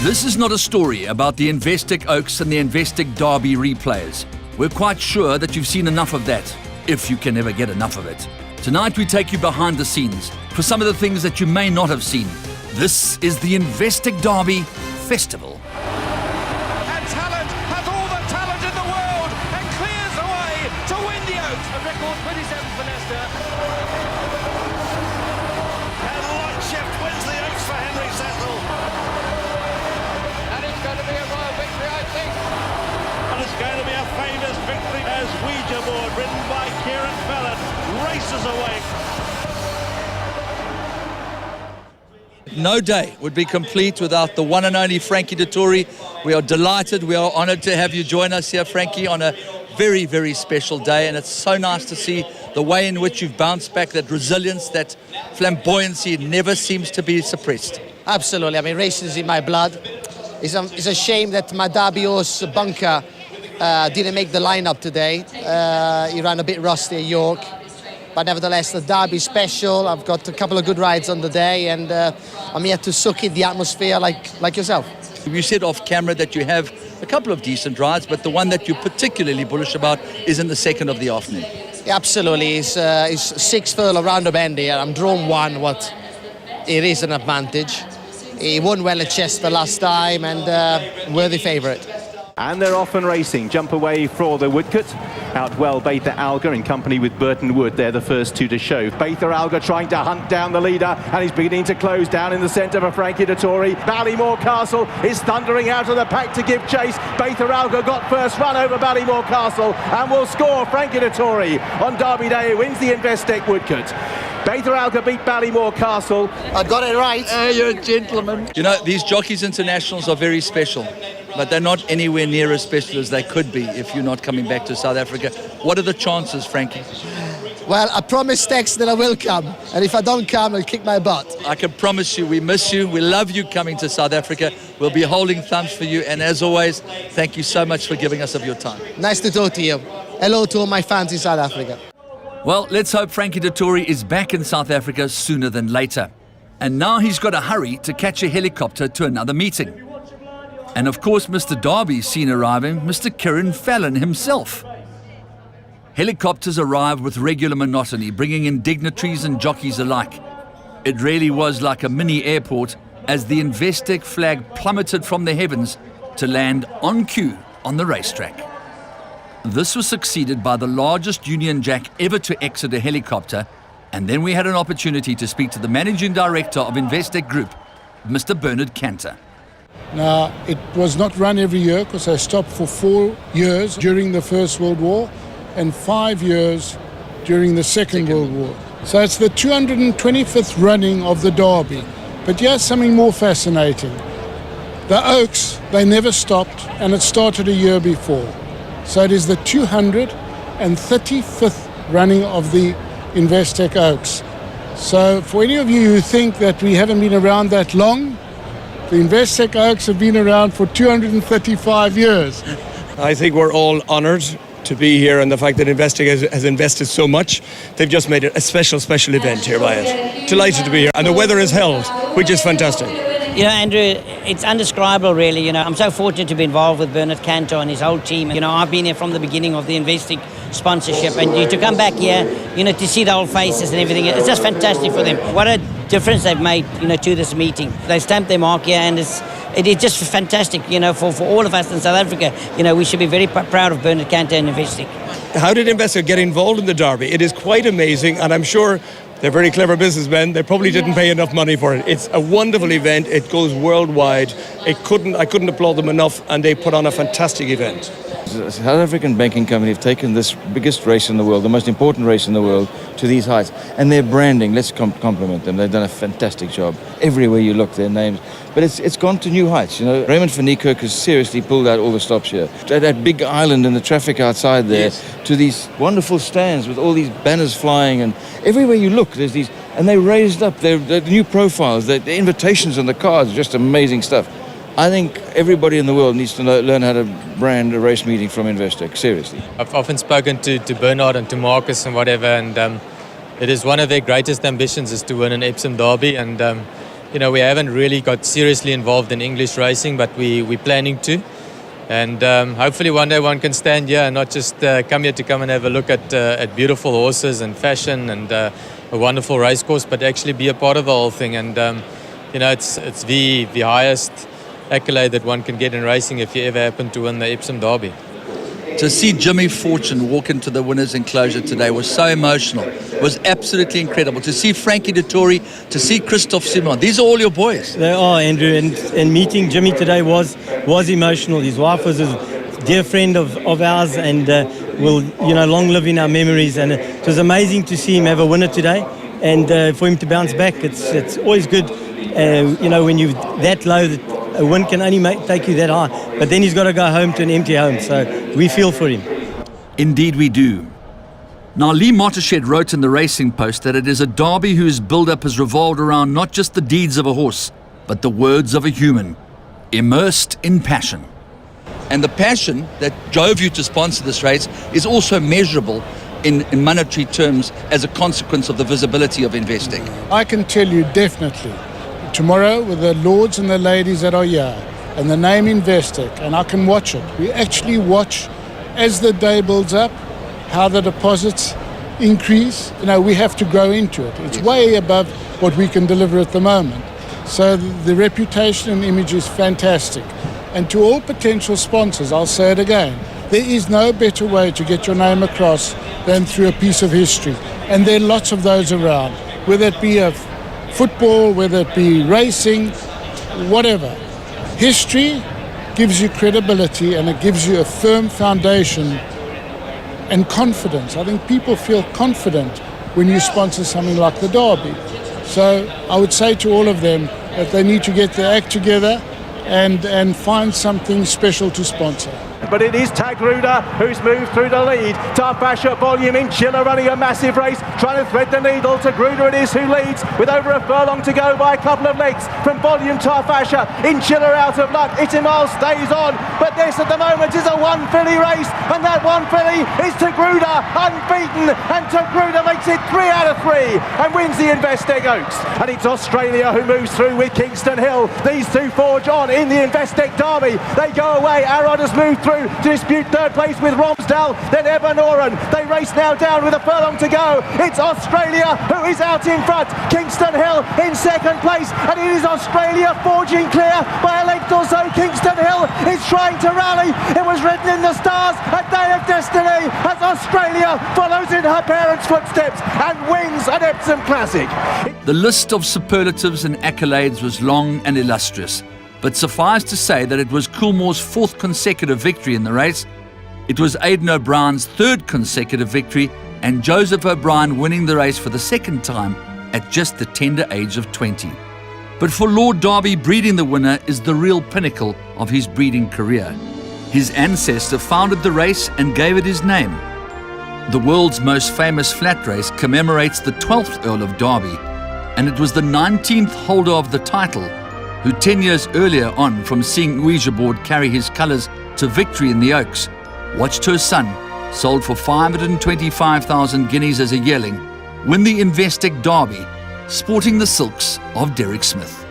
This is not a story about the Investec Oaks and the Investec Derby replayers. We're quite sure that you've seen enough of that, if you can ever get enough of it. Tonight we take you behind the scenes for some of the things that you may not have seen. This is the Investec Derby Festival. And talent has all the talent in the world and clears away to win the Oaks. A record 27 for Leicester. And Lightshift wins the Oaks for Henry Cecil. And it's going to be a royal victory, I think. And it's going to be a famous victory as Ouija Board, ridden by Kieran Fallon, races away. No day would be complete without the one and only Frankie DETTORI. We are delighted, we are honoured to have you join us here, Frankie, on a very, very special day. And it's so nice to see the way in which you've bounced back, that resilience, that flamboyancy never seems to be suppressed. Absolutely, I mean, racing is in my blood. It's a shame that my Derby horse, Bunker, didn't make the lineup today. He ran a bit rusty at York. But nevertheless, the Derby special. I've got a couple of good rides on the day, and I'm here to soak in the atmosphere like yourself. You said off camera that you have a couple of decent rides, but the one that you're particularly bullish about is in the second of the afternoon. Yeah, absolutely. It's 6 furlong around the bend here. I'm drawn one, what it is an advantage. He won well at Chester last time, and worthy favourite. And they're off and racing. Jump away for the Woodcut. Out well, Baitha Alga in company with Burton Wood. They're the first two to show. Baitha Alga trying to hunt down the leader, and he's beginning to close down in the centre for Frankie DETTORI. Ballymore Castle is thundering out of the pack to give chase. Baitha Alga got first run over Ballymore Castle and will score. Frankie DETTORI on Derby Day wins the Investec Woodcut. Baitha Alga beat Ballymore Castle. I got it right. You're a gentleman. You know, these Jockeys Internationals are very special, but they're not anywhere near as special as they could be if you're not coming back to South Africa. What are the chances, Frankie? Well, I promised Tex that I will come, and if I don't come, I'll kick my butt. I can promise you, we miss you. We love you coming to South Africa. We'll be holding thumbs for you, and as always, thank you so much for giving us of your time. Nice to talk to you. Hello to all my fans in South Africa. Well, let's hope Frankie DETTORI is back in South Africa sooner than later. And now he's got to hurry to catch a helicopter to another meeting. And of course, Mr. Derby's seen arriving, Mr. Kieran Fallon himself. Helicopters arrive with regular monotony, bringing in dignitaries and jockeys alike. It really was like a mini airport as the Investec flag plummeted from the heavens to land on cue on the racetrack. This was succeeded by the largest Union Jack ever to exit a helicopter, and then we had an opportunity to speak to the Managing Director of Investec Group, Mr. Bernard Cantor. Now, it was not run every year because I stopped for 4 years during the First World War and 5 years during the Second World War. So it's the 225th running of the Derby. But here's something more fascinating. The Oaks, they never stopped, and it started a year before. So it is the 235th running of the Investec Oaks. So for any of you who think that we haven't been around that long, the Investec Oaks have been around for 235 years. I think we're all honoured to be here, and the fact that Investec has invested so much, they've just made it a special event here by it. Delighted to be here, and the weather is held, which is fantastic. You know, Andrew, it's undescribable, really. You know, I'm so fortunate to be involved with Bernard Cantor and his whole team. You know, I've been here from the beginning of the Investec sponsorship, and to come back here, you know, to see the old faces and everything, it's just fantastic for them. What a difference they've made, you know, to this meeting. They stamped their mark here, and it's just fantastic, you know, for all of us in South Africa. You know, we should be very proud of Bernard Cantor and Investec. How did Investec get involved in the Derby? It is quite amazing, and I'm sure they're very clever businessmen. They probably didn't pay enough money for it. It's a wonderful event. It goes worldwide. I couldn't applaud them enough, and they put on a fantastic event. The South African banking company have taken this biggest race in the world, the most important race in the world, to these heights. And their branding, let's compliment them. They've done a fantastic job. Everywhere you look, their names. But it's gone to new heights. You know, Raymond van Niekerk has seriously pulled out all the stops here. That big island and the traffic outside there, yes, to these wonderful stands with all these banners flying, and everywhere you look, there's these, and they raised up their new profiles, the invitations on the cards, just amazing stuff. I think everybody in the world needs to learn how to brand a race meeting from Investec, seriously. I've often spoken to Bernard and to Marcus and whatever, and it is one of their greatest ambitions is to win an Epsom Derby, and we haven't really got seriously involved in English racing, but we're planning to. And hopefully one day one can stand here and not just come here to come and have a look at beautiful horses and fashion and a wonderful race course, but actually be a part of the whole thing. And it's the highest accolade that one can get in racing if you ever happen to win the Epsom Derby. To see Jimmy Fortune walk into the winner's enclosure today was so emotional. It was absolutely incredible. To see Frankie Dettori, to see Christophe Simon. These are all your boys. They are, Andrew. And meeting Jimmy today was emotional. His wife was a dear friend of ours and will long live in our memories. And it was amazing to see him have a winner today and for him to bounce back. It's always good, when you're that low that a win can only take you that high. But then he's got to go home to an empty home. So we feel for him. Indeed we do. Now, Lee Mottershed wrote in the Racing Post that it is a derby whose build-up has revolved around not just the deeds of a horse, but the words of a human, immersed in passion. And the passion that drove you to sponsor this race is also measurable in monetary terms as a consequence of the visibility of Investec. I can tell you definitely, tomorrow with the lords and the ladies that are here and the name Investec, and I can watch it. We actually watch as the day builds up, how the deposits increase. We have to grow into it. It's way above what we can deliver at the moment. So the reputation and image is fantastic. And to all potential sponsors, I'll say it again, there is no better way to get your name across than through a piece of history. And there are lots of those around, whether it be football, whether it be racing, whatever. History gives you credibility and it gives you a firm foundation and confidence. I think people feel confident when you sponsor something like the Derby. So I would say to all of them that they need to get their act together and find something special to sponsor. But it is Tagruda who's moved through the lead. Tarfasha, Volume in Chiller running a massive race, trying to thread the needle. Tagruda it is who leads with over a furlong to go by a couple of lengths from Volume. Tarfasha in Chiller out of luck. Itimale stays on, but this at the moment is a one filly race, and that one filly is Tagruda, unbeaten, and Tagruda makes it 3 out of 3 and wins the Investec Oaks. And it's Australia who moves through with Kingston Hill. These two forge on in the Investec Derby. They go away. Arrod has moved through to dispute third place with Romsdal, then Ebanoran. They race now down with a furlong to go. It's Australia who is out in front. Kingston Hill in second place, and it is Australia forging clear by a length or so. Kingston Hill is trying to rally. It was written in the stars, a day of destiny, as Australia follows in her parents' footsteps and wins an Epsom Classic. The list of superlatives and accolades was long and illustrious. But suffice to say that it was Coolmore's 4th consecutive victory in the race, it was Aidan O'Brien's 3rd consecutive victory, and Joseph O'Brien winning the race for the 2nd time at just the tender age of 20. But for Lord Derby, breeding the winner is the real pinnacle of his breeding career. His ancestor founded the race and gave it his name. The world's most famous flat race commemorates the 12th Earl of Derby, and it was the 19th holder of the title who 10 years earlier on, from seeing Ouija-board carry his colours to victory in the Oaks, watched her son, sold for 525,000 guineas as a yearling, win the Investec Derby, sporting the silks of Derek Smith.